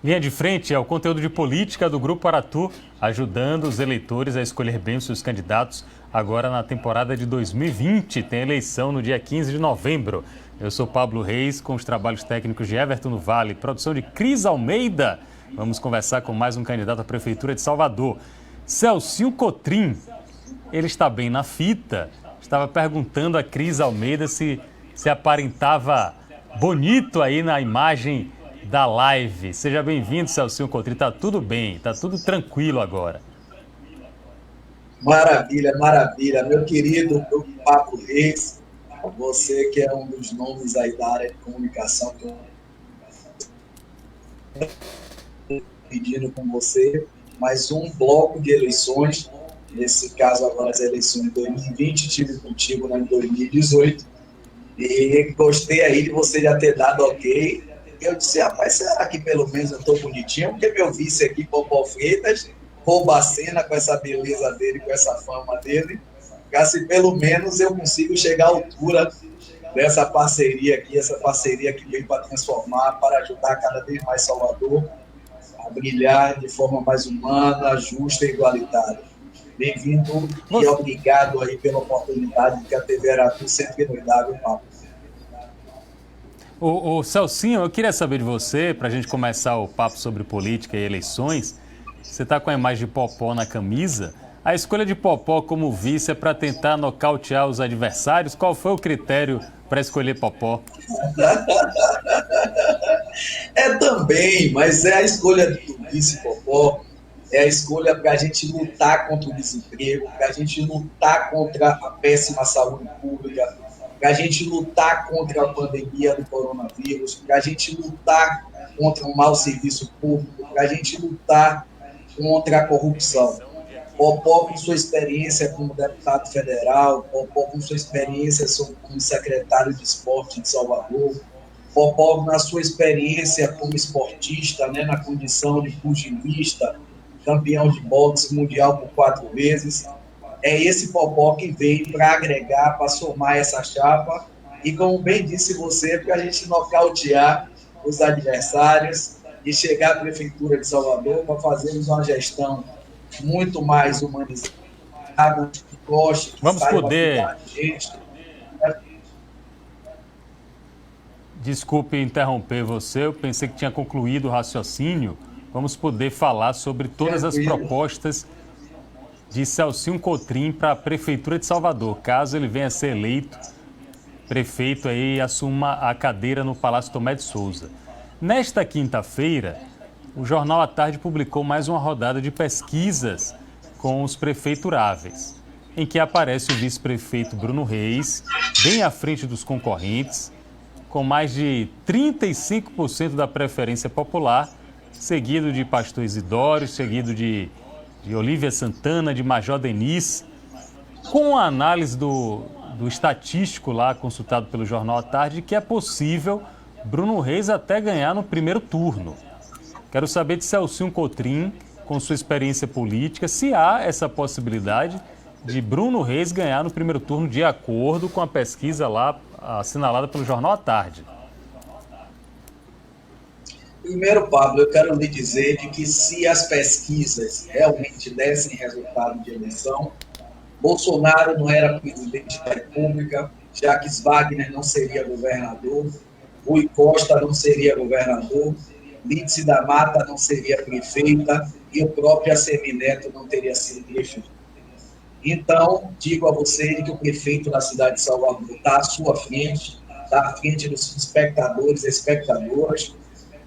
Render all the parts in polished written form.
Linha de Frente é o conteúdo de política do Grupo Aratu, ajudando os eleitores a escolher bem os seus candidatos. Agora na temporada de 2020, tem eleição no dia 15 de novembro. Eu sou Pablo Reis, com os trabalhos técnicos de Everton no Vale, produção de Cris Almeida. Vamos conversar com mais um candidato à Prefeitura de Salvador, Celcinho Cotrim. Ele está bem na fita. Estava perguntando a Cris Almeida se aparentava bonito aí na imagem da live. Seja bem-vindo, Celcinho Cotrim. Tá tudo bem, tá tudo tranquilo agora. Maravilha, maravilha. Meu querido, meu Pablo Reis, você que é um dos nomes aí da área de comunicação, que eu estou pedindo com você, mais um bloco de eleições, nesse caso agora as eleições de 2020, tive contigo em 2018, e gostei aí de você já ter dado ok. Eu disse, rapaz, será que pelo menos eu estou bonitinho? Porque meu vice aqui, Popó Freitas, rouba a cena com essa beleza dele, com essa fama dele. Se pelo menos eu consigo chegar à altura dessa parceria aqui, essa parceria que veio para transformar, para ajudar cada vez mais Salvador a brilhar de forma mais humana, justa e igualitária. Bem-vindo e obrigado aí pela oportunidade que a TV Aratu sempre nos dá, viu, Paulo? O Celcinho, eu queria saber de você, para a gente começar o papo sobre política e eleições. Você está com a imagem de Popó na camisa. A escolha de Popó como vice é para tentar nocautear os adversários. Qual foi o critério para escolher Popó? É também, mas é a escolha do vice Popó, é a escolha para a gente lutar contra o desemprego, para a gente lutar contra a péssima saúde pública, para a gente lutar contra a pandemia do coronavírus, para a gente lutar contra o mau serviço público, para a gente lutar contra a corrupção. Popó, com sua experiência como deputado federal, Popó, com sua experiência como secretário de esporte de Salvador, Popó, na sua experiência como esportista, né, na condição de pugilista, campeão de boxe mundial por 4 vezes, é esse Popó que vem para agregar, para somar essa chapa e, como bem disse você, para a gente nocautear os adversários e chegar à Prefeitura de Salvador para fazermos uma gestão muito mais humanizada, que goste, que Vamos saiba poder... cuidar de gente. Desculpe interromper você, eu pensei que tinha concluído o raciocínio. Vamos poder falar sobre todas as propostas de Celcinho Cotrim para a Prefeitura de Salvador, caso ele venha a ser eleito prefeito aí e assuma a cadeira no Palácio Tomé de Souza. Nesta quinta-feira, o Jornal à Tarde publicou mais uma rodada de pesquisas com os prefeituráveis, em que aparece o vice-prefeito Bruno Reis, bem à frente dos concorrentes, com mais de 35% da preferência popular, seguido de Pastor Isidório, seguido de Olívia Santana, de Major Denis. Com a análise do estatístico lá consultado pelo Jornal à Tarde, que é possível Bruno Reis até ganhar no primeiro turno. Quero saber de Celcinho Cotrim, com sua experiência política, se há essa possibilidade de Bruno Reis ganhar no primeiro turno de acordo com a pesquisa lá assinalada pelo Jornal à Tarde. Primeiro, Pablo, eu quero lhe dizer de que se as pesquisas realmente dessem resultado de eleição, Bolsonaro não era presidente da República, Jacques Wagner não seria governador, Rui Costa não seria governador, Lídice da Mata não seria prefeita e o próprio Assemineto não teria sido prefeito. Então, digo a você que o prefeito da cidade de Salvador está à sua frente, está à frente dos espectadores e espectadoras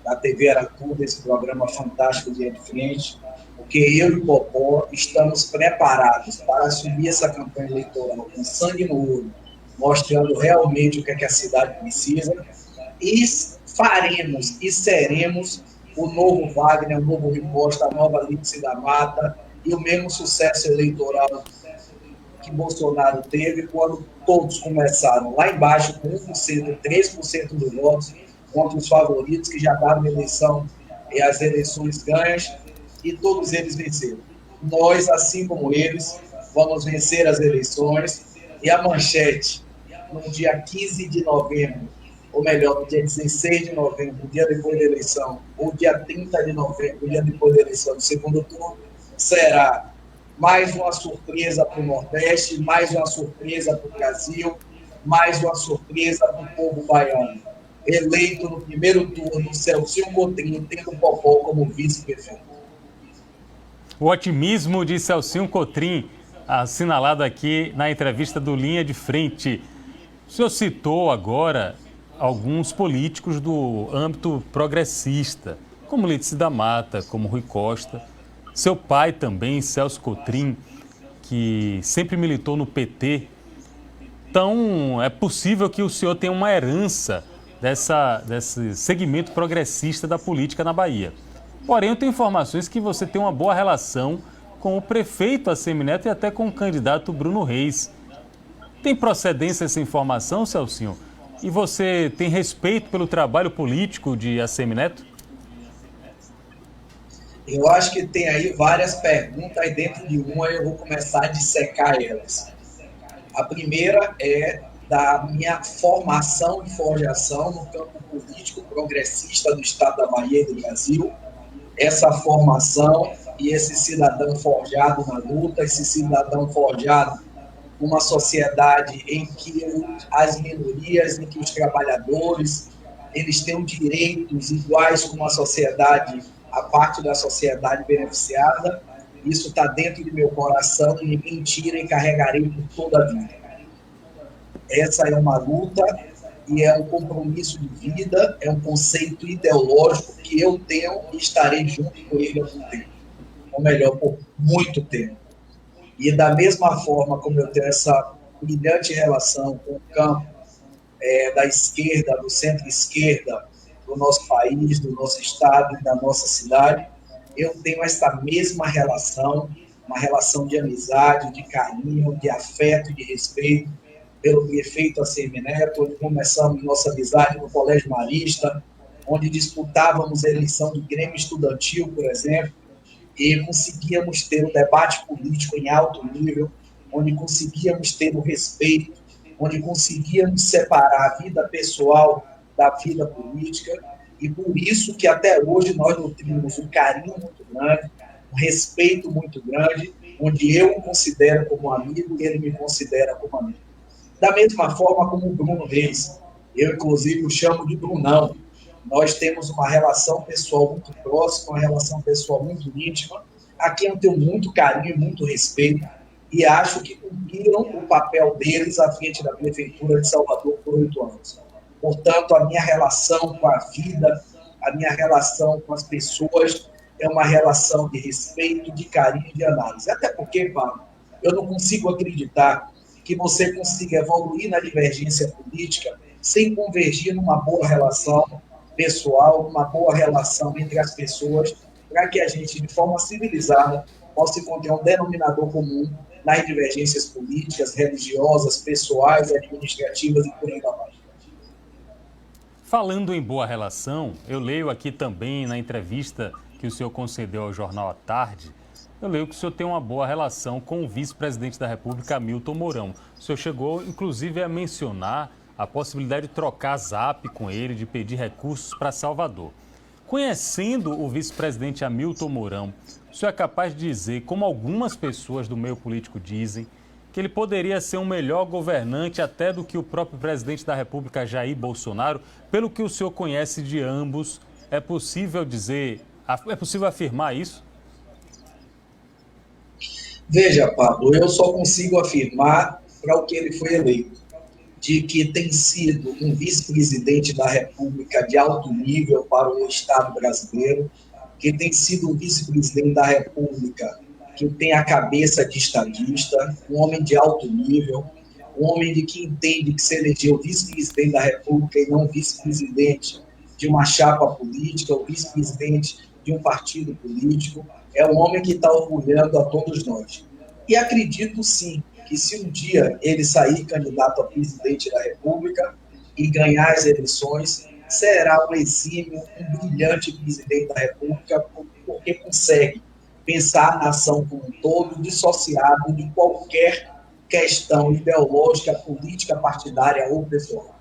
da TV Aratu, desse programa fantástico Linha de Frente, porque eu e o Popó estamos preparados para assumir essa campanha eleitoral com sangue no olho, mostrando realmente o que é que a cidade precisa, e faremos e seremos o novo Wagner, o novo Rui Costa, a nova Lídice da Mata e o mesmo sucesso eleitoral que Bolsonaro teve quando todos começaram lá embaixo com 1%, 3% dos votos contra os favoritos que já davam eleição e as eleições ganhas, e todos eles venceram. Nós, assim como eles, vamos vencer as eleições, e a manchete, no dia 15 de novembro, ou melhor, no dia 16 de novembro, dia depois da eleição, ou dia 30 de novembro, dia depois da eleição do segundo turno, será mais uma surpresa para o Nordeste, mais uma surpresa para o Brasil, mais uma surpresa para o povo baiano. Eleito no primeiro turno, Celcinho Coutinho, tendo o Popó como vice-prefeito. O otimismo de Celcinho Coutinho, assinalado aqui na entrevista do Linha de Frente. O senhor citou agora alguns políticos do âmbito progressista, como Lídice da Mata, como Rui Costa. Seu pai também, Celso Coutinho, que sempre militou no PT. Então, é possível que o senhor tenha uma herança desse segmento progressista da política na Bahia. Porém, eu tenho informações que você tem uma boa relação com o prefeito Assemineto e até com o candidato Bruno Reis. Tem procedência essa informação, Celcinho? E você tem respeito pelo trabalho político de Assemineto? Eu acho que tem aí várias perguntas, e dentro de uma eu vou começar a dissecar elas. A primeira é da minha formação e forjação no campo político progressista do Estado da Bahia e do Brasil. Essa formação e esse cidadão forjado na luta, esse cidadão forjado numa sociedade em que as minorias, em que os trabalhadores, eles têm direitos iguais com a sociedade, a parte da sociedade beneficiada. Isso está dentro do meu coração e ninguém tira e carregarei por toda a vida. Essa é uma luta e é um compromisso de vida, é um conceito ideológico que eu tenho e estarei junto com ele há muito tempo. Ou melhor, por muito tempo. E da mesma forma como eu tenho essa brilhante relação com o campo da esquerda, do centro-esquerda, do nosso país, do nosso estado e da nossa cidade, eu tenho essa mesma relação, uma relação de amizade, de carinho, de afeto e de respeito pelo prefeito Assemineto, onde começamos nossa amizade no Colégio Marista, onde disputávamos a eleição do Grêmio Estudantil, por exemplo, e conseguíamos ter um debate político em alto nível, onde conseguíamos ter o respeito, onde conseguíamos separar a vida pessoal da vida política, e por isso que até hoje nós nutrimos um carinho muito grande, um respeito muito grande, onde eu o considero como amigo e ele me considera como amigo. Da mesma forma como o Bruno Reis, eu inclusive o chamo de Brunão. Nós temos uma relação pessoal muito próxima, uma relação pessoal muito íntima, a quem eu tenho muito carinho e muito respeito, e acho que cumpriram o papel deles à frente da Prefeitura de Salvador por 8 anos. Portanto, a minha relação com a vida, a minha relação com as pessoas é uma relação de respeito, de carinho e de análise. Até porque, Paulo, eu não consigo acreditar que você consiga evoluir na divergência política sem convergir numa boa relação pessoal, uma boa relação entre as pessoas, para que a gente, de forma civilizada, possa encontrar um denominador comum nas divergências políticas, religiosas, pessoais, administrativas e por aí vai. Falando em boa relação, eu leio aqui também na entrevista que o senhor concedeu ao Jornal à Tarde, eu leio que o senhor tem uma boa relação com o vice-presidente da República, Hamilton Mourão. O senhor chegou, inclusive, a mencionar a possibilidade de trocar zap com ele, de pedir recursos para Salvador. Conhecendo o vice-presidente Hamilton Mourão, o senhor é capaz de dizer, como algumas pessoas do meio político dizem, que ele poderia ser um melhor governante até do que o próprio presidente da República, Jair Bolsonaro? Pelo que o senhor conhece de ambos, é possível afirmar isso? Veja, Pablo, eu só consigo afirmar para o que ele foi eleito, de que tem sido um vice-presidente da República de alto nível para o Estado brasileiro, que tem sido um vice-presidente da República que tem a cabeça de estadista, um homem de alto nível, um homem de que entende que se elegeu vice-presidente da República e não vice-presidente de uma chapa política, ou vice-presidente de um partido político, é um homem que está orgulhando a todos nós. E acredito sim que se um dia ele sair candidato a presidente da República e ganhar as eleições, será um exímio, um brilhante presidente da República, porque consegue pensar a nação como um todo, dissociado de qualquer questão ideológica, política, partidária ou pessoal.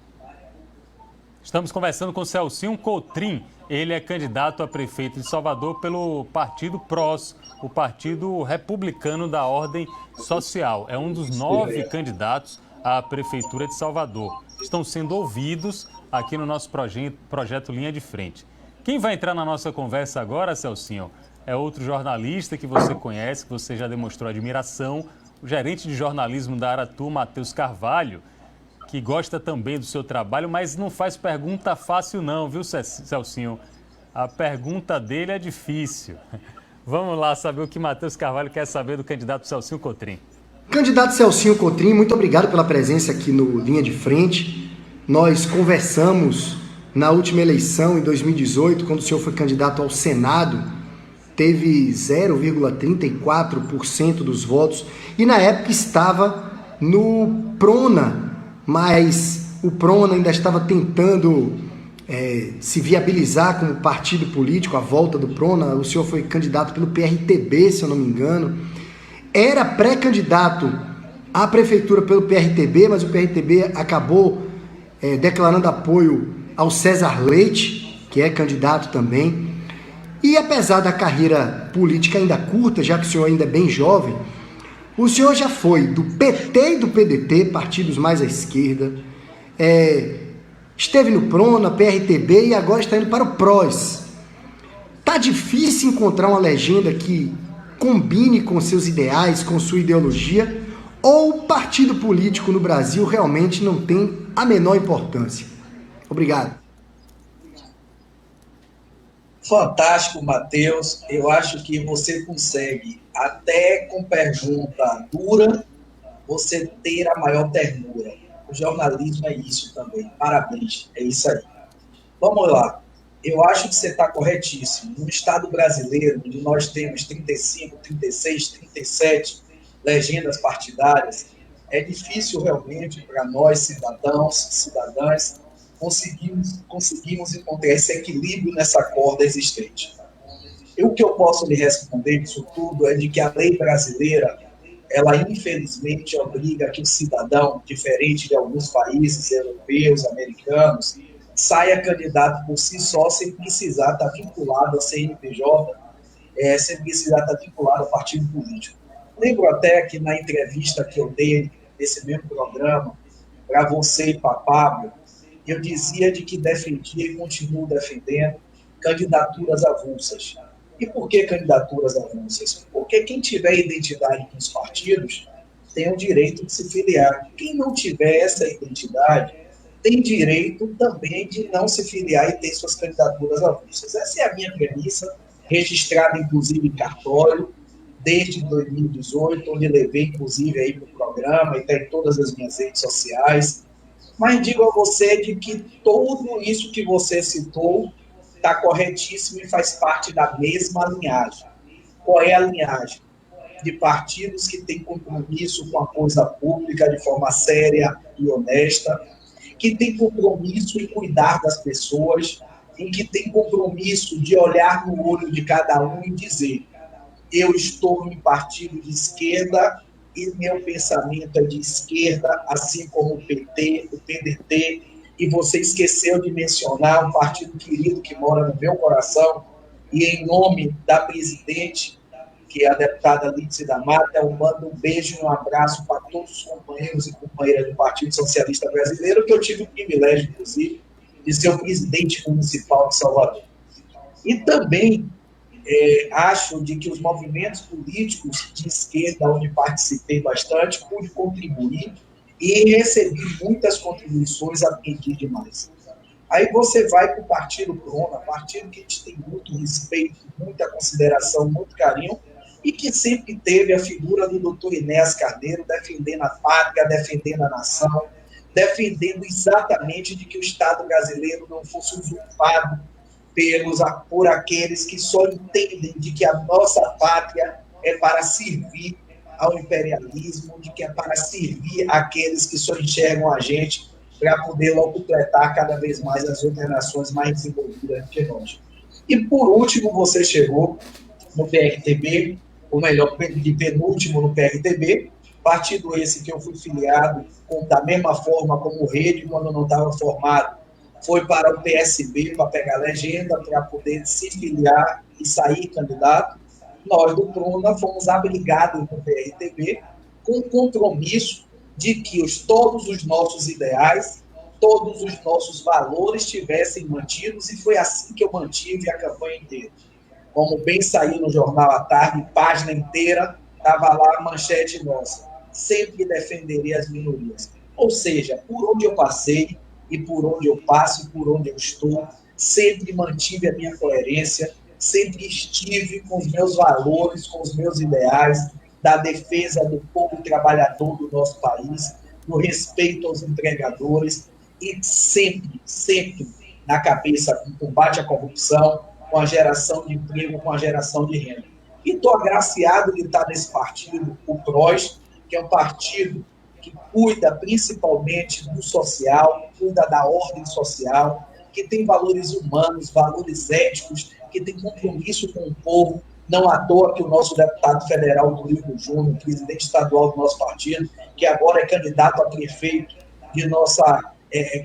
Estamos conversando com Celcinho Cotrim. Ele é candidato a prefeito de Salvador pelo Partido PROS, o Partido Republicano da Ordem Social. É um dos 9 candidatos à Prefeitura de Salvador. Estão sendo ouvidos aqui no nosso projeto Linha de Frente. Quem vai entrar na nossa conversa agora, Celcinho, é outro jornalista que você conhece, que você já demonstrou admiração, o gerente de jornalismo da Aratu, Matheus Carvalho, que gosta também do seu trabalho, mas não faz pergunta fácil não, viu, Celcinho? A pergunta dele é difícil. Vamos lá saber o que Matheus Carvalho quer saber do candidato Celcinho Cotrim. Candidato Celcinho Cotrim, muito obrigado pela presença aqui no Linha de Frente. Nós conversamos na última eleição, em 2018, quando o senhor foi candidato ao Senado, teve 0,34% dos votos e na época estava no PRONA, mas o PRONA ainda estava tentando se viabilizar como partido político, a volta do PRONA. O senhor foi candidato pelo PRTB, se eu não me engano. Era pré-candidato à prefeitura pelo PRTB, mas o PRTB acabou declarando apoio ao César Leite, que é candidato também. E apesar da carreira política ainda curta, já que o senhor ainda é bem jovem, o senhor já foi do PT e do PDT, partidos mais à esquerda, esteve no PRONA, PRTB e agora está indo para o PROS. Tá difícil encontrar uma legenda que combine com seus ideais, com sua ideologia, ou o partido político no Brasil realmente não tem a menor importância? Obrigado. Fantástico, Matheus. Eu acho que você consegue, até com pergunta dura, você ter a maior ternura. O jornalismo é isso também. Parabéns, é isso aí. Vamos lá. Eu acho que você está corretíssimo. No Estado brasileiro, onde nós temos 35, 36, 37 legendas partidárias, é difícil realmente para nós, cidadãos, cidadãs, conseguimos encontrar esse equilíbrio nessa corda existente. E o que eu posso lhe responder disso tudo é de que a lei brasileira, ela infelizmente obriga que o cidadão, diferente de alguns países europeus, americanos, saia candidato por si só, sem precisar estar vinculado a CNPJ, sem precisar estar vinculado a partido político. Lembro até que na entrevista que eu dei nesse mesmo programa, para você e para Pablo, eu dizia de que defendia e continuo defendendo candidaturas avulsas. E por que candidaturas avulsas? Porque quem tiver identidade com os partidos tem o direito de se filiar. Quem não tiver essa identidade tem direito também de não se filiar e ter suas candidaturas avulsas. Essa é a minha premissa, registrada inclusive em cartório, desde 2018, onde levei inclusive aí para o programa e está em todas as minhas redes sociais. Mas digo a você de que tudo isso que você citou está corretíssimo e faz parte da mesma linhagem. Qual é a linhagem? De partidos que têm compromisso com a coisa pública de forma séria e honesta, que têm compromisso em cuidar das pessoas, em que têm compromisso de olhar no olho de cada um e dizer: eu estou em partido de esquerda e meu pensamento é de esquerda, assim como o PT, o PDT, e você esqueceu de mencionar um partido querido que mora no meu coração, e em nome da presidente, que é a deputada Lídice da Mata, eu mando um beijo e um abraço para todos os companheiros e companheiras do Partido Socialista Brasileiro, que eu tive o privilégio, inclusive, de ser o presidente municipal de Salvador. E também acho de que os movimentos políticos de esquerda, onde participei bastante, pude contribuir e recebi muitas contribuições, aprendi demais. Aí você vai para o Partido PRONA, partido que a gente tem muito respeito, muita consideração, muito carinho, e que sempre teve a figura do doutor Enéas Carneiro defendendo a pátria, defendendo a nação, defendendo exatamente de que o Estado brasileiro não fosse usurpado por aqueles que só entendem de que a nossa pátria é para servir ao imperialismo, de que é para servir aqueles que só enxergam a gente para poder logo completar cada vez mais as outras nações mais desenvolvidas que nós. E por último, você chegou no PRTB, ou melhor, de penúltimo no PRTB, partido esse que eu fui filiado da mesma forma como Rede, quando não estava formado, foi para o PSB para pegar legenda, para poder se filiar e sair candidato. Nós do PRONA fomos abrigados no PRTB com o compromisso de que todos os nossos ideais, todos os nossos valores tivessem mantidos, e foi assim que eu mantive a campanha inteira. Como bem saiu no Jornal à Tarde, página inteira, estava lá a manchete nossa: sempre defenderei as minorias. Ou seja, por onde eu passei, e por onde eu passo, e por onde eu estou, sempre mantive a minha coerência, sempre estive com os meus valores, com os meus ideais, da defesa do povo trabalhador do nosso país, do respeito aos empregadores, e sempre, sempre na cabeça com o combate à corrupção, com a geração de emprego, com a geração de renda. E estou agraciado de estar nesse partido, o PROS, que é um partido que cuida principalmente do social, cuida da ordem social, que tem valores humanos, valores éticos, que tem compromisso com o povo. Não à toa que o nosso deputado federal, Rodrigo Júnior, presidente estadual do nosso partido, que agora é candidato a prefeito de nossa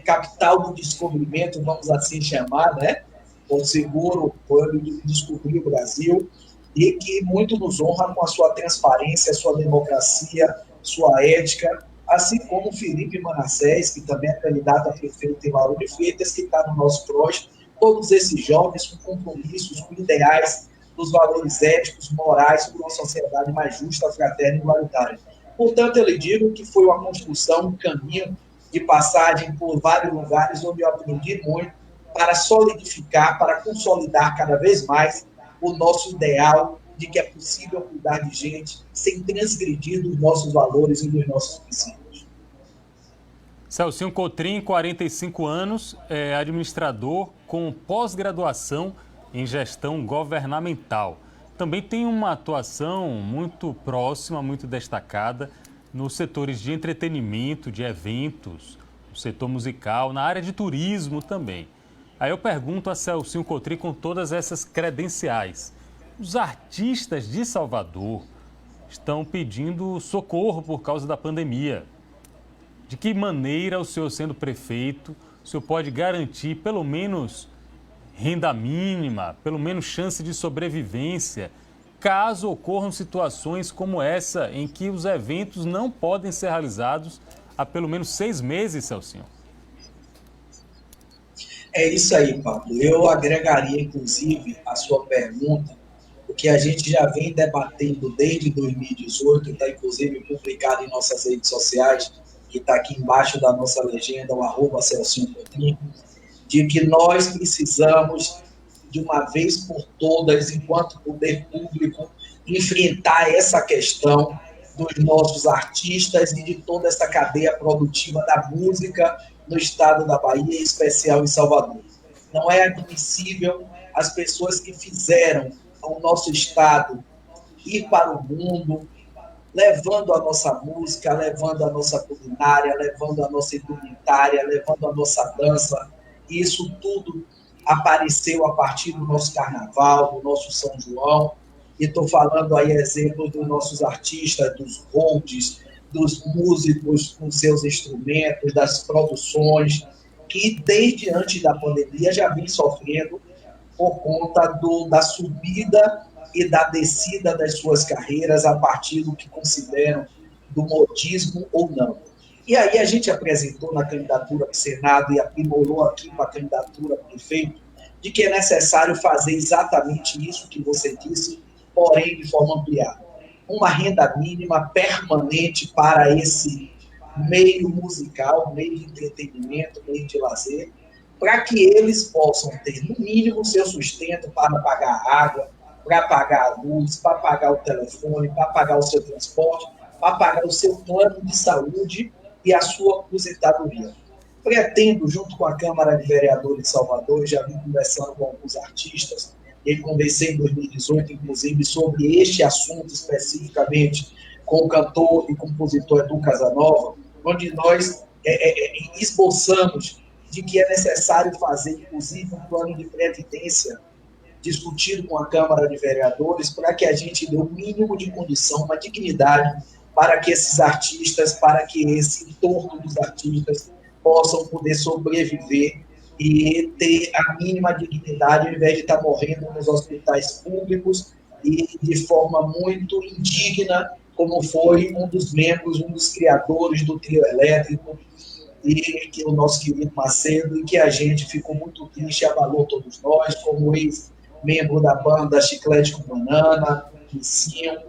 capital do descobrimento, vamos assim chamar, né? O seguro, ele descobriu o Brasil, e que muito nos honra com a sua transparência, sua democracia, sua ética, assim como o Felipe Manassés, que também é candidato a prefeito em Lauro de Freitas, que está no nosso PROS, todos esses jovens com compromissos, com ideais dos valores éticos, morais, para uma sociedade mais justa, fraterna e igualitária. Portanto, eu lhe digo que foi uma construção, um caminho de passagem por vários lugares onde eu aprendi muito para solidificar, para consolidar cada vez mais o nosso ideal de que é possível cuidar de gente sem transgredir dos nossos valores e dos nossos princípios. Celcinho Cotrim, 45 anos, é administrador com pós-graduação em gestão governamental. Também tem uma atuação muito próxima, muito destacada nos setores de entretenimento, de eventos, no setor musical, na área de turismo também. Aí eu pergunto a Celcinho Cotrim, com todas essas credenciais: os artistas de Salvador estão pedindo socorro por causa da pandemia. De que maneira o senhor, sendo prefeito, o senhor pode garantir pelo menos renda mínima, pelo menos chance de sobrevivência, caso ocorram situações como essa, em que os eventos não podem ser realizados há pelo menos 6 meses, Celcinho? É isso aí, Pablo. Eu agregaria, inclusive, a sua pergunta, o que a gente já vem debatendo desde 2018, está inclusive publicado em nossas redes sociais, que está aqui embaixo da nossa legenda, o @Celcinho Cotrim, de que nós precisamos, de uma vez por todas, enquanto poder público, enfrentar essa questão dos nossos artistas e de toda essa cadeia produtiva da música no estado da Bahia, em especial em Salvador. Não é admissível as pessoas que fizeram o nosso estado ir para o mundo, levando a nossa música, levando a nossa culinária, levando a nossa indumentária, levando a nossa dança. E isso tudo apareceu a partir do nosso carnaval, do nosso São João. E estou falando aí exemplos dos nossos artistas, dos holds, dos músicos com seus instrumentos, das produções, que desde antes da pandemia já vem sofrendo por conta da subida e da descida das suas carreiras a partir do que consideram do modismo ou não. E aí a gente apresentou na candidatura para o Senado e aprimorou aqui para a candidatura para prefeito, de que é necessário fazer exatamente isso que você disse, porém de forma ampliada. Uma renda mínima permanente para esse meio musical, meio de entretenimento, meio de lazer, para que eles possam ter, no mínimo, seu sustento para pagar a água, para pagar a luz, para pagar o telefone, para pagar o seu transporte, para pagar o seu plano de saúde e a sua aposentadoria. Pretendo, junto com a Câmara de Vereadores de Salvador, já vim conversando com alguns artistas, e conversei em 2018, inclusive, sobre este assunto especificamente com o cantor e compositor Edu Casanova, onde nós esboçamos de que é necessário fazer, inclusive, um plano de previdência discutido com a Câmara de Vereadores para que a gente dê o mínimo de condição, uma dignidade para que esses artistas, para que esse entorno dos artistas possam poder sobreviver e ter a mínima dignidade, ao invés de estar morrendo nos hospitais públicos e de forma muito indigna, como foi um dos membros, um dos criadores do trio elétrico, e que o nosso querido Macedo, e que a gente ficou muito triste, abalou todos nós, como ex-membro da banda Chiclete com Banana, Missinho,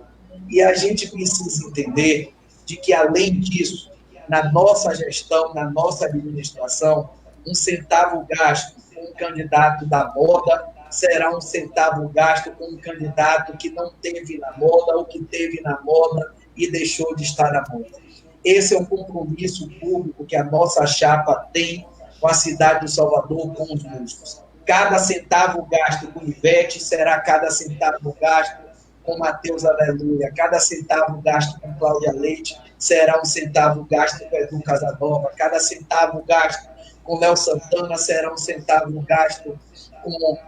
e a gente precisa entender de que, além disso, na nossa gestão, na nossa administração, um centavo gasto com um candidato da moda será um centavo gasto com um candidato que não teve na moda ou que teve na moda e deixou de estar na moda. Esse é um compromisso público que a nossa chapa tem com a cidade do Salvador, com os músicos. Cada centavo gasto com Ivete será cada centavo gasto com Matheus Aleluia. Cada centavo gasto com Cláudia Leite será um centavo gasto com Edu Casanova. Cada centavo gasto com Léo Santana será um centavo gasto com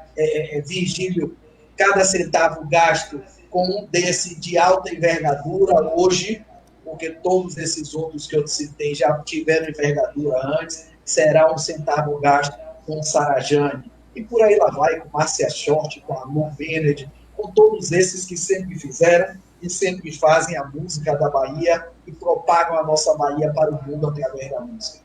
Virgílio. Cada centavo gasto com um desse de alta envergadura hoje, porque todos esses outros que eu citei já tiveram envergadura antes, será um centavo gasto com Sarajane. E por aí lá vai, com Márcia Short, com Amor Bennett, com todos esses que sempre fizeram e sempre fazem a música da Bahia e propagam a nossa Bahia para o mundo através da música.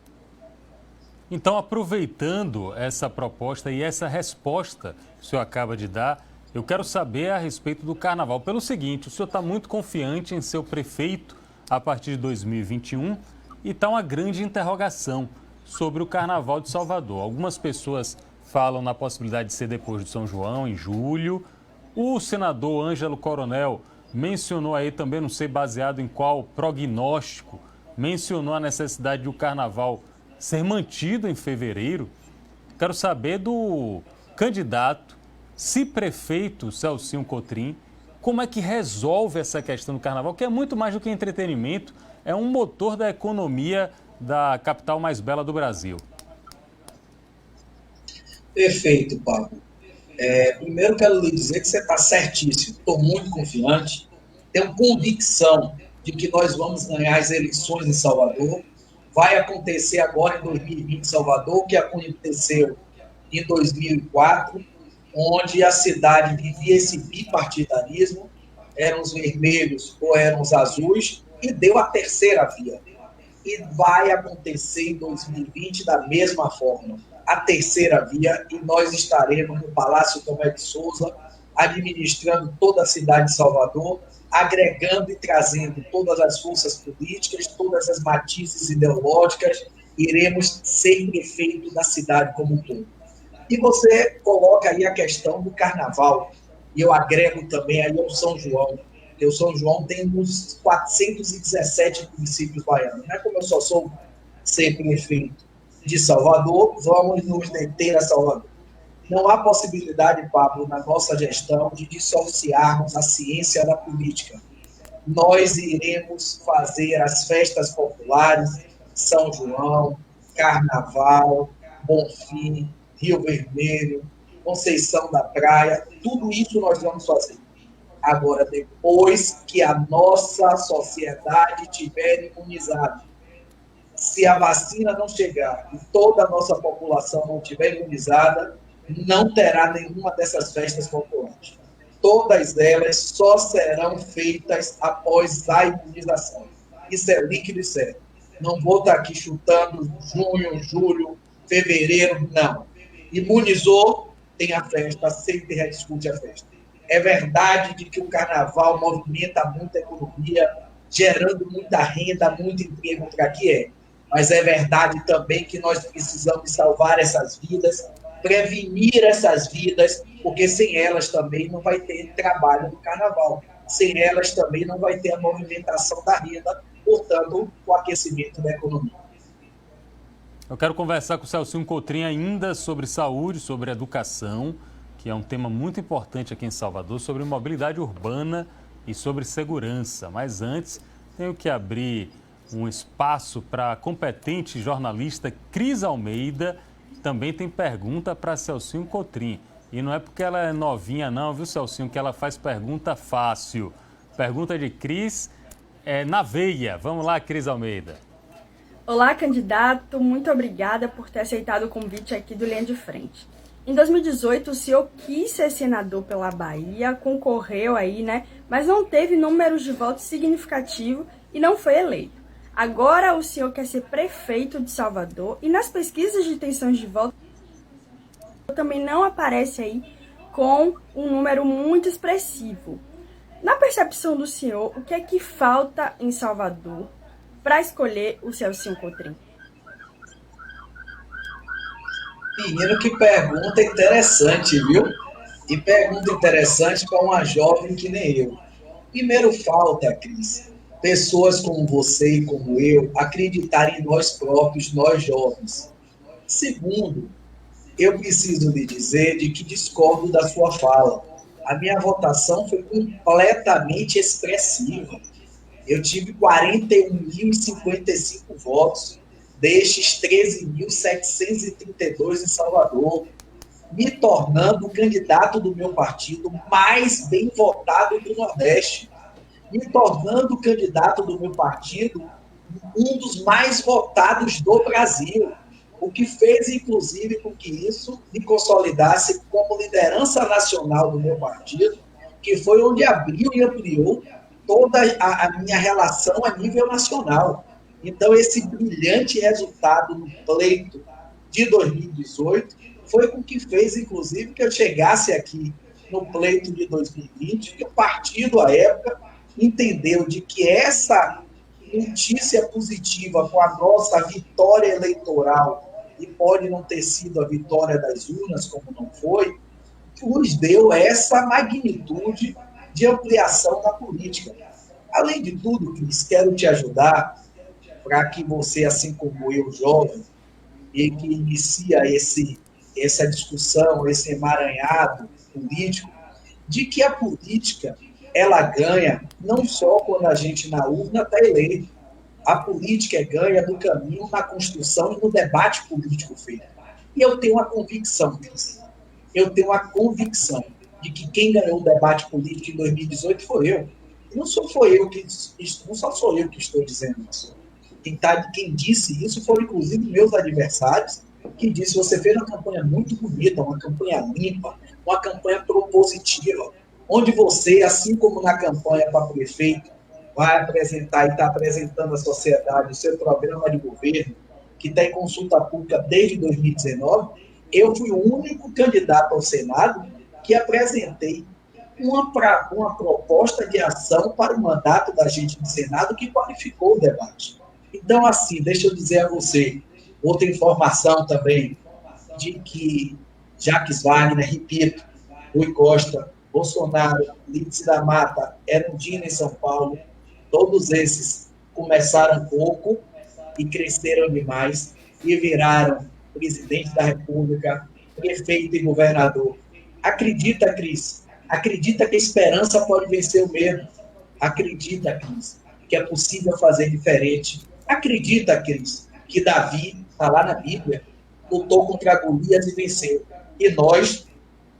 Então, aproveitando essa proposta e essa resposta que o senhor acaba de dar, eu quero saber a respeito do Carnaval. Pelo seguinte, o senhor está muito confiante em ser o prefeito a partir de 2021 e está uma grande interrogação sobre o Carnaval de Salvador. Algumas pessoas falam na possibilidade de ser depois do São João, em julho. O senador Ângelo Coronel mencionou aí também, não sei baseado em qual prognóstico, mencionou a necessidade de o Carnaval ser mantido em fevereiro. Quero saber do candidato, se prefeito Celcinho Cotrim, como é que resolve essa questão do Carnaval, que é muito mais do que entretenimento, é um motor da economia da capital mais bela do Brasil. Perfeito, Pablo. Primeiro quero lhe dizer que você está certíssimo, estou muito confiante, tenho convicção de que nós vamos ganhar as eleições em Salvador. Vai acontecer agora em 2020 em Salvador, o que aconteceu em 2004, onde a cidade vivia esse bipartidarismo, eram os vermelhos ou eram os azuis, e deu a terceira via. E vai acontecer em 2020 da mesma forma, a terceira via, e nós estaremos no Palácio Tomé de Souza, administrando toda a cidade de Salvador, agregando e trazendo todas as forças políticas, todas as matizes ideológicas, iremos ser prefeito da cidade como um todo. E você coloca aí a questão do Carnaval, e eu agrego também aí o São João, porque o São João tem uns 417 municípios baianos, né? Como eu só sou ser prefeito de Salvador, vamos nos deter a Salvador. Não há possibilidade, Pablo, na nossa gestão de dissociarmos a ciência da política. Nós iremos fazer as festas populares, São João, Carnaval, Bonfim, Rio Vermelho, Conceição da Praia, tudo isso nós vamos fazer. Agora, depois que a nossa sociedade estiver imunizada, se a vacina não chegar e toda a nossa população não estiver imunizada, não terá nenhuma dessas festas populares. Todas elas só serão feitas após a imunização. Isso é líquido e certo. Não vou estar aqui chutando junho, julho, fevereiro, não. Imunizou, tem a festa, sempre rediscute a festa. É verdade de que o Carnaval movimenta muita economia, gerando muita renda, muito emprego para aqui Mas é verdade também que nós precisamos salvar essas vidas, prevenir essas vidas, porque sem elas também não vai ter trabalho no Carnaval. Sem elas também não vai ter a movimentação da renda, portanto, o aquecimento da economia. Eu quero conversar com o Celcinho Cotrim ainda sobre saúde, sobre educação, que é um tema muito importante aqui em Salvador, sobre mobilidade urbana e sobre segurança. Mas antes, tenho que abrir um espaço para a competente jornalista Cris Almeida, que também tem pergunta para Celcinho Cotrim. E não é porque ela é novinha não, viu, Celcinho, que ela faz pergunta fácil. Pergunta de Cris na veia. Vamos lá, Cris Almeida. Olá, candidato. Muito obrigada por ter aceitado o convite aqui do Linha de Frente. Em 2018, o senhor quis ser senador pela Bahia, concorreu aí, né? Mas não teve números de votos significativos e não foi eleito. Agora o senhor quer ser prefeito de Salvador e nas pesquisas de intenções de voto também não aparece aí com um número muito expressivo. Na percepção do senhor, o que é que falta em Salvador para escolher o Celcinho Cotrim? Menino, que pergunta interessante, viu? E pergunta interessante para uma jovem que nem eu. Primeiro, falta, Cris, pessoas como você e como eu acreditarem em nós próprios, nós jovens. Segundo, eu preciso lhe dizer de que discordo da sua fala. A minha votação foi completamente expressiva. Eu tive 41.055 votos, destes 13.732 em Salvador, me tornando o candidato do meu partido mais bem votado do Nordeste, me tornando o candidato do meu partido um dos mais votados do Brasil, o que fez, inclusive, com que isso me consolidasse como liderança nacional do meu partido, que foi onde abriu e ampliou toda a minha relação a nível nacional. Então, esse brilhante resultado no pleito de 2018 foi o que fez, inclusive, que eu chegasse aqui no pleito de 2020, que o partido, à época, entendeu de que essa notícia positiva com a nossa vitória eleitoral, e pode não ter sido a vitória das urnas, como não foi, nos deu essa magnitude de ampliação da política. Além de tudo, Cris, quero te ajudar para que você, assim como eu, jovem, e que inicia essa discussão, esse emaranhado político, de que a política ela ganha não só quando a gente na urna está eleito. A política ganha no caminho, na construção e no debate político feito. E eu tenho uma convicção, Cris. Eu tenho uma convicção de que quem ganhou o debate político em 2018 foi eu. E não só sou eu que estou dizendo isso. Quem disse isso foram, inclusive, meus adversários, que disse: você fez uma campanha muito bonita, uma campanha limpa, uma campanha propositiva, onde você, assim como na campanha para prefeito, vai apresentar e está apresentando à sociedade o seu programa de governo, que está em consulta pública desde 2019, eu fui o único candidato ao Senado que apresentei uma proposta de ação para o mandato da gente no Senado que qualificou o debate. Então, assim, deixa eu dizer a você, outra informação também, de que Jacques Wagner, repito, Rui Costa, Bolsonaro, Lídice da Mata, Erundina em São Paulo, todos esses começaram pouco e cresceram demais e viraram presidente da República, prefeito e governador. Acredita, Cris? Acredita que a esperança pode vencer o medo? Acredita, Cris, que é possível fazer diferente? Acredita, Cris, que Davi, está lá na Bíblia, lutou contra Golias e venceu. E nós,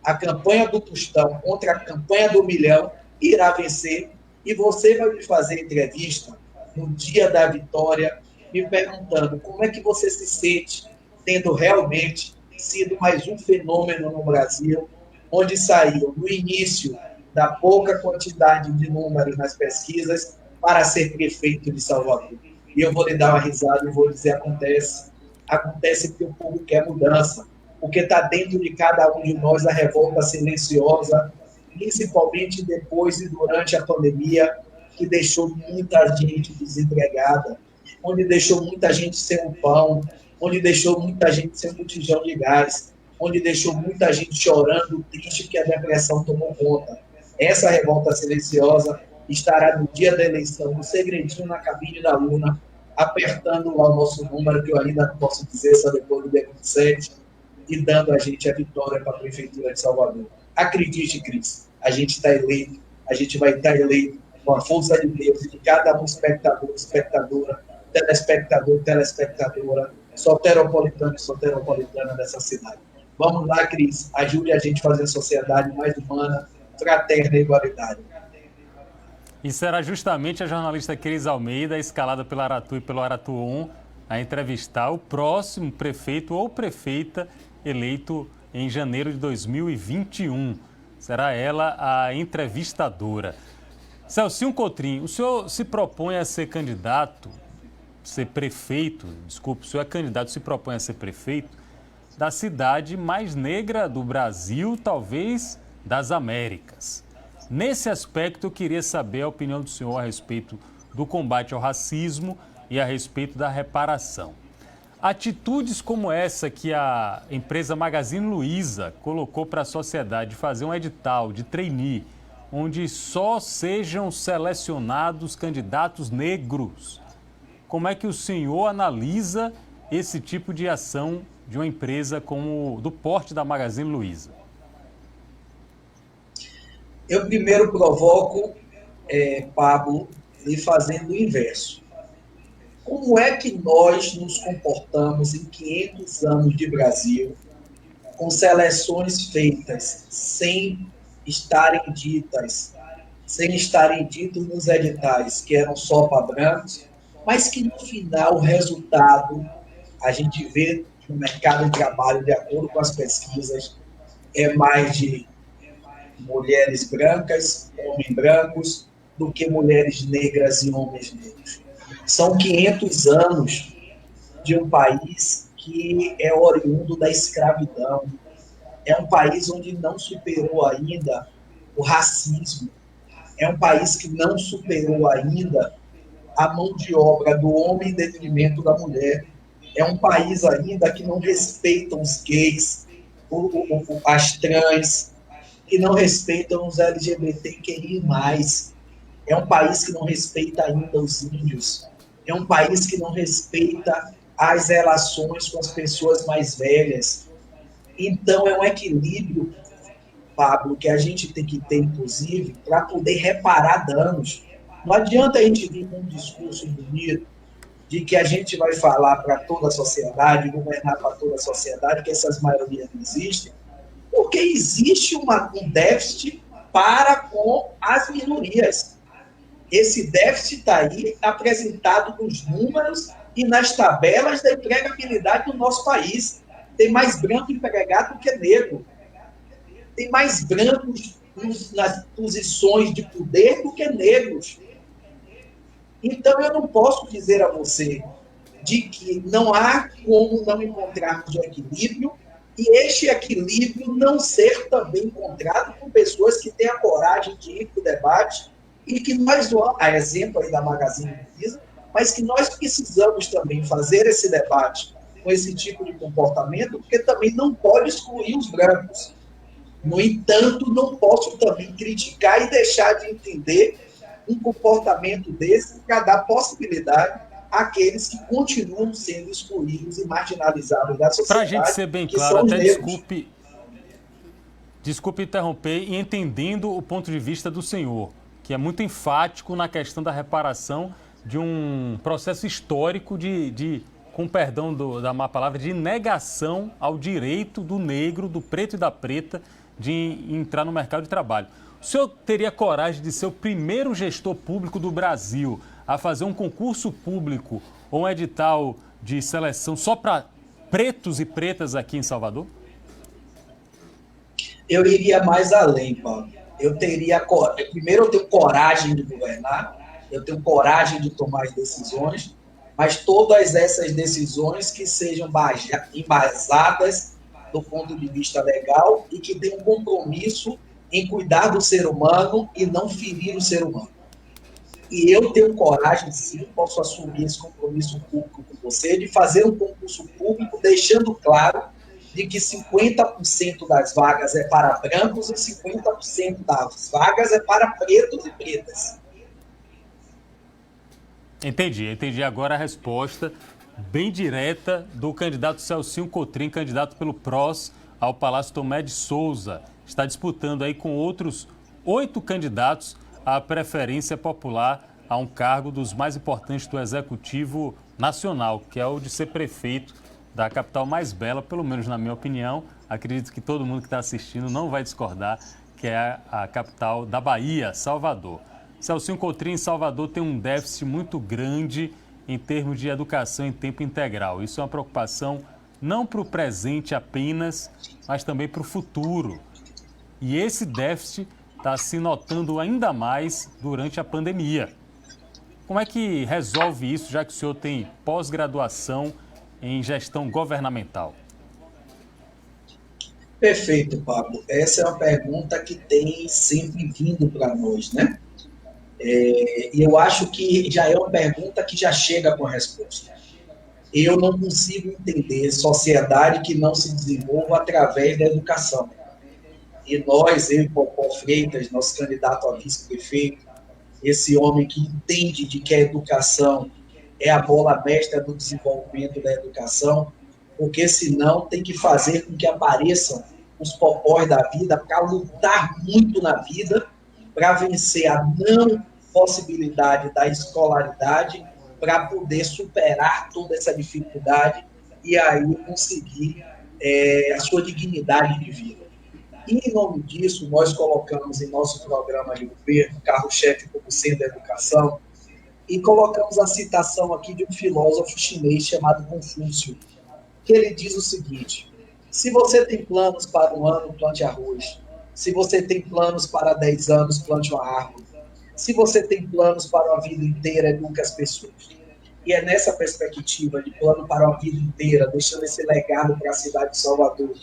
a campanha do Tostão contra a campanha do Milhão, irá vencer. E você vai me fazer entrevista no dia da vitória, me perguntando como é que você se sente tendo realmente sido mais um fenômeno no Brasil, onde saiu no início da pouca quantidade de números nas pesquisas para ser prefeito de Salvador. E eu vou lhe dar uma risada e vou dizer: acontece. Acontece porque o povo quer mudança, porque está dentro de cada um de nós a revolta silenciosa, principalmente depois e durante a pandemia, que deixou muita gente desempregada, onde deixou muita gente sem um pão, onde deixou muita gente sem um botijão de gás, onde deixou muita gente chorando, triste, que a depressão tomou conta. Essa revolta silenciosa estará no dia da eleição, no segredinho na cabine da urna, apertando lá o nosso número, que eu ainda não posso dizer, só depois do dia 27, e dando a gente a vitória para a Prefeitura de Salvador. Acredite, Cris, a gente está eleito, a gente vai estar eleito com a força de Deus e de cada um espectador, espectadora, telespectador, telespectadora, soteropolitano e soteropolitana dessa cidade. Vamos lá, Cris, ajude a gente a fazer a sociedade mais humana, fraterna e igualitária. E será justamente a jornalista Cris Almeida, escalada pela Aratu e pelo Aratu On, a entrevistar o próximo prefeito ou prefeita eleito em janeiro de 2021. Será ela a entrevistadora. Celcinho Cotrim, o senhor se propõe a ser candidato, ser prefeito, desculpe, o senhor é candidato, se propõe a ser prefeito da cidade mais negra do Brasil, talvez das Américas. Nesse aspecto, eu queria saber a opinião do senhor a respeito do combate ao racismo e a respeito da reparação. Atitudes como essa que a empresa Magazine Luiza colocou para a sociedade, fazer um edital de trainee, onde só sejam selecionados candidatos negros. Como é que o senhor analisa esse tipo de ação de uma empresa como do porte da Magazine Luiza? Eu primeiro provoco, Pablo, lhe fazendo o inverso. Como é que nós nos comportamos em 500 anos de Brasil, com seleções feitas sem estarem ditos nos editais, que eram só para brancos, mas que no final o resultado a gente vê no mercado de trabalho, de acordo com as pesquisas, é mais de mulheres brancas, homens brancos, do que mulheres negras e homens negros. São 500 anos de um país que é oriundo da escravidão. É um país onde não superou ainda o racismo. É um país que não superou ainda a mão de obra do homem em detrimento da mulher. É um país ainda que não respeita os gays, as trans, que não respeitam os LGBTQI+. É um país que não respeita ainda os índios. É um país que não respeita as relações com as pessoas mais velhas. Então, é um equilíbrio, Pablo, que a gente tem que ter, inclusive, para poder reparar danos. Não adianta a gente vir com um discurso bonito de que a gente vai falar para toda a sociedade, governar para toda a sociedade, que essas maiorias não existem, porque existe um déficit para com as minorias. Esse déficit está aí apresentado nos números e nas tabelas da empregabilidade do nosso país. Tem mais branco empregado do que negro. Tem mais brancos nas posições de poder do que negros. Então, eu não posso dizer a você de que não há como não encontrarmos o equilíbrio e este equilíbrio não ser também encontrado por pessoas que têm a coragem de ir para o debate e que nós, a exemplo aí da Magazine Luiza, mas que nós precisamos também fazer esse debate com esse tipo de comportamento, porque também não pode excluir os brancos. No entanto, não posso também criticar e deixar de entender um comportamento desse para dar possibilidade àqueles que continuam sendo excluídos e marginalizados da sociedade. Para a gente ser bem claro, até desculpe interromper, e entendendo o ponto de vista do senhor, que é muito enfático na questão da reparação de um processo histórico com perdão da má palavra, de negação ao direito do negro, do preto e da preta de entrar no mercado de trabalho. O senhor teria coragem de ser o primeiro gestor público do Brasil a fazer um concurso público ou um edital de seleção só para pretos e pretas aqui em Salvador? Eu iria mais além, Paulo. Primeiro, eu tenho coragem de governar, eu tenho coragem de tomar as decisões, mas todas essas decisões que sejam embasadas do ponto de vista legal e que tenham um compromisso em cuidar do ser humano e não ferir o ser humano. E eu tenho coragem, sim, posso assumir esse compromisso público com você, de fazer um concurso público deixando claro de que 50% das vagas é para brancos e 50% das vagas é para pretos e pretas. Entendi agora a resposta bem direta do candidato Celcinho Cotrim, candidato pelo PROS ao Palácio Tomé de Souza. Está disputando aí com outros 8 candidatos a preferência popular a um cargo dos mais importantes do Executivo Nacional, que é o de ser prefeito da capital mais bela, pelo menos na minha opinião. Acredito que todo mundo que está assistindo não vai discordar, que é a capital da Bahia, Salvador. Celcinho Cotrim, em Salvador, tem um déficit muito grande em termos de educação em tempo integral. Isso é uma preocupação não para o presente apenas, mas também para o futuro. E esse déficit está se notando ainda mais durante a pandemia. Como é que resolve isso, já que o senhor tem pós-graduação em gestão governamental? Perfeito, Pablo. Essa é uma pergunta que tem sempre vindo para nós, né? E eu acho que já é uma pergunta que já chega com a resposta. Eu não consigo entender sociedade que não se desenvolva através da educação. E nós, eu e Popó Freitas, nosso candidato a vice-prefeito, esse homem que entende de que a educação é a bola mestra do desenvolvimento da educação, porque senão tem que fazer com que apareçam os popós da vida para lutar muito na vida, para vencer a não possibilidade da escolaridade, para poder superar toda essa dificuldade e aí conseguir a sua dignidade de vida. E, em nome disso, nós colocamos em nosso programa de governo, carro-chefe como sendo a educação, e colocamos a citação aqui de um filósofo chinês chamado Confúcio, que ele diz o seguinte: se você tem planos para um ano, plante arroz. Se você tem planos para 10 anos, plante uma árvore. Se você tem planos para uma vida inteira, eduque as pessoas. E é nessa perspectiva de plano para uma vida inteira, deixando esse legado para a cidade de Salvador,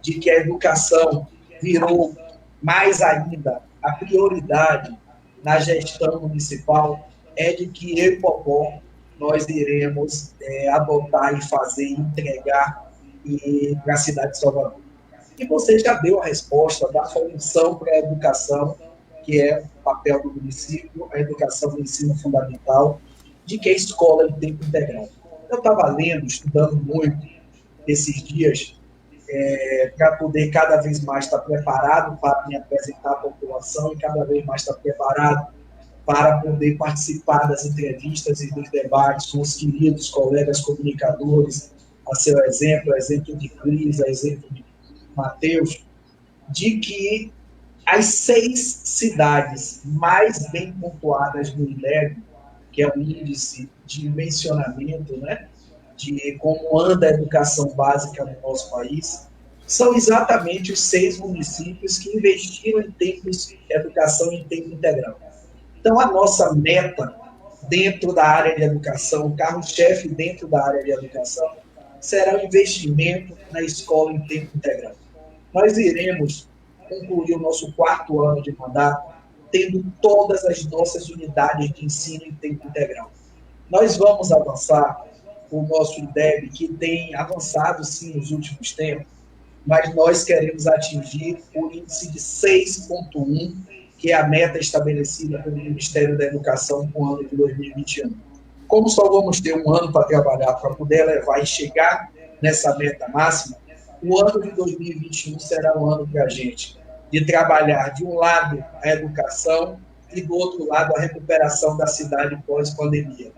de que a educação virou mais ainda a prioridade na gestão municipal, é de que eu e Popó nós iremos adotar e fazer, entregar para a cidade de Salvador. E você já deu a resposta da função para a educação, que é o papel do município, a educação do ensino fundamental, de que é escola em tempo integral. Eu estava lendo, estudando muito esses dias, para poder cada vez mais estar preparado para me apresentar à população e cada vez mais estar preparado para poder participar das entrevistas e dos debates com os queridos colegas comunicadores, a seu exemplo, a exemplo de Cris, a exemplo de Matheus, de que as 6 cidades mais bem pontuadas do INEB, que é o índice de mencionamento, né, de como anda a educação básica no nosso país, são exatamente os 6 municípios que investiram em educação em tempo integral. Então, a nossa meta dentro da área de educação, o carro-chefe dentro da área de educação, será o investimento na escola em tempo integral. Nós iremos concluir o nosso 4º ano de mandato tendo todas as nossas unidades de ensino em tempo integral. Nós vamos avançar o nosso IDEB, que tem avançado, sim, nos últimos tempos, mas nós queremos atingir o índice de 6,1, que é a meta estabelecida pelo Ministério da Educação para o ano de 2021. Como só vamos ter um ano para trabalhar, para poder levar e chegar nessa meta máxima, o ano de 2021 será um ano para a gente de trabalhar, de um lado, a educação e, do outro lado, a recuperação da cidade pós-pandemia,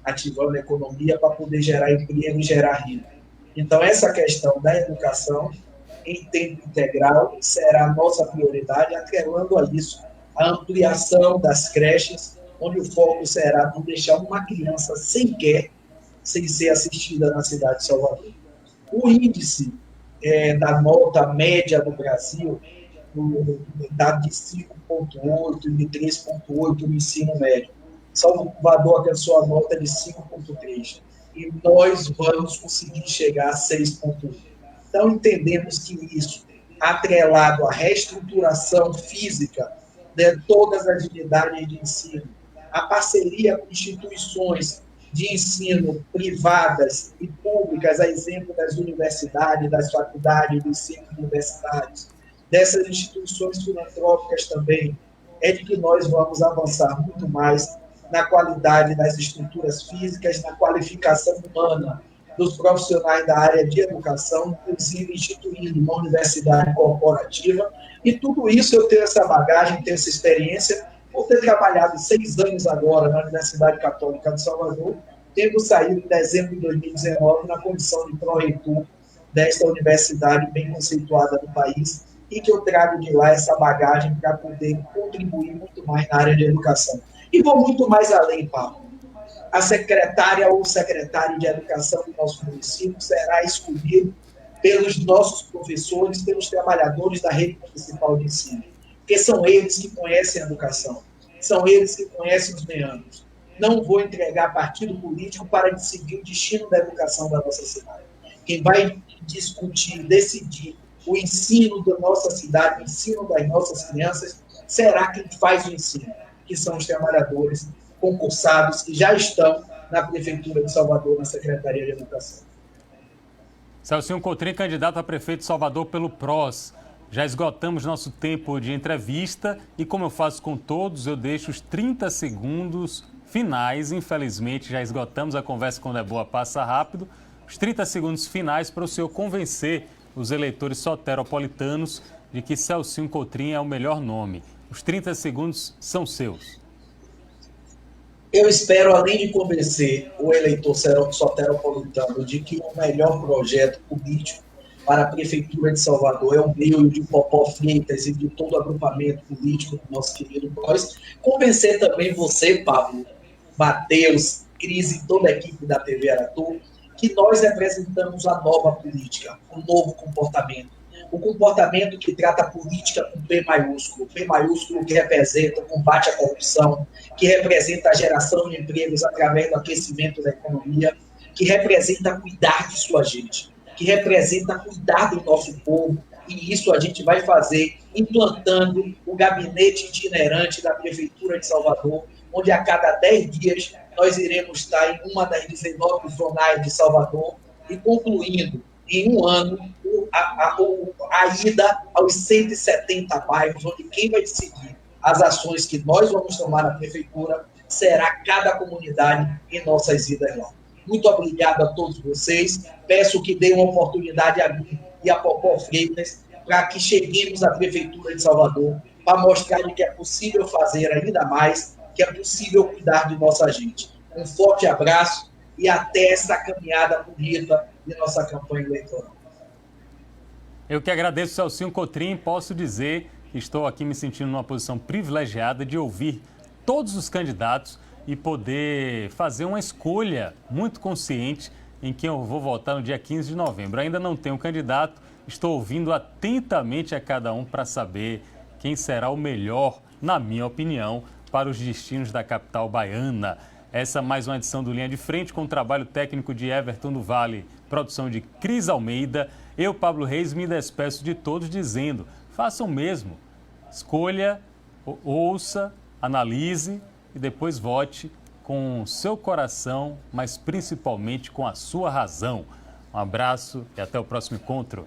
ativando a economia para poder gerar emprego e gerar renda. Então, essa questão da educação em tempo integral será a nossa prioridade, atrelando a isso a ampliação das creches, onde o foco será não deixar uma criança sequer sem ser assistida na cidade de Salvador. O índice da nota média do Brasil, dado de 5,8 e de 3,8 no ensino médio. Salvador alcançou a nota de 5,3 e nós vamos conseguir chegar a 6,1. Então, entendemos que isso, atrelado à reestruturação física de todas as unidades de ensino, a parceria com instituições de ensino privadas e públicas, a exemplo das universidades, das faculdades, dos centros universitários, dessas instituições filantrópicas também, é de que nós vamos avançar muito mais na qualidade das estruturas físicas, na qualificação humana dos profissionais da área de educação, inclusive instituindo uma universidade corporativa. E tudo isso eu tenho essa bagagem, tenho essa experiência, por ter trabalhado 6 anos agora na Universidade Católica de Salvador, tendo saído em dezembro de 2019 na condição de pró-reitor desta universidade bem conceituada no país, e que eu trago de lá essa bagagem para poder contribuir muito mais na área de educação. E vou muito mais além, Paulo. a secretária ou secretário de educação do nosso município será escolhido pelos nossos professores, pelos trabalhadores da rede municipal de ensino, porque são eles que conhecem a educação, são eles que conhecem os meandros. Não vou entregar partido político para decidir o destino da educação da nossa cidade. Quem vai discutir, decidir o ensino da nossa cidade, o ensino das nossas crianças, será quem faz o ensino, que são os trabalhadores concursados que já estão na Prefeitura de Salvador, na Secretaria de Educação. Celcinho Cotrim, candidato a prefeito de Salvador pelo PROS. Já esgotamos nosso tempo de entrevista e, como eu faço com todos, eu deixo os 30 segundos finais. Infelizmente, já esgotamos a conversa, quando é boa, passa rápido. Os 30 segundos finais para o senhor convencer os eleitores soteropolitanos de que Celcinho Cotrim é o melhor nome. Os 30 segundos são seus. Eu espero, além de convencer o eleitor soteropolitano de que o melhor projeto político para a Prefeitura de Salvador é o meu e o de Popó Freitas e de todo o agrupamento político do nosso querido PROS, convencer também você, Pablo, Matheus, Cris e toda a equipe da TV Aratu, que nós representamos a nova política, o novo comportamento. O comportamento que trata a política com P maiúsculo que representa o combate à corrupção, que representa a geração de empregos através do aquecimento da economia, que representa cuidar de sua gente, que representa cuidar do nosso povo, e isso a gente vai fazer implantando o gabinete itinerante da Prefeitura de Salvador, onde a cada 10 dias nós iremos estar em uma das 19 zonais de Salvador e concluindo em um ano a ida aos 170 bairros, onde quem vai decidir as ações que nós vamos tomar na Prefeitura será cada comunidade em nossas idas lá. Muito obrigado a todos vocês. Peço que deem uma oportunidade a mim e a Popó Freitas para que cheguemos à Prefeitura de Salvador para mostrar que é possível fazer ainda mais, que é possível cuidar de nossa gente. Um forte abraço e até essa caminhada bonita de nossa campanha eleitoral. Eu que agradeço, Celcinho Cotrim. Posso dizer que estou aqui me sentindo numa posição privilegiada de ouvir todos os candidatos e poder fazer uma escolha muito consciente em quem eu vou votar no dia 15 de novembro. Ainda não tenho candidato, estou ouvindo atentamente a cada um para saber quem será o melhor, na minha opinião, para os destinos da capital baiana. Essa é mais uma edição do Linha de Frente, com o trabalho técnico de Everton do Vale, produção de Cris Almeida. Eu, Pablo Reis, me despeço de todos dizendo: façam mesmo. Escolha, ouça, analise e depois vote com o seu coração, mas principalmente com a sua razão. Um abraço e até o próximo encontro.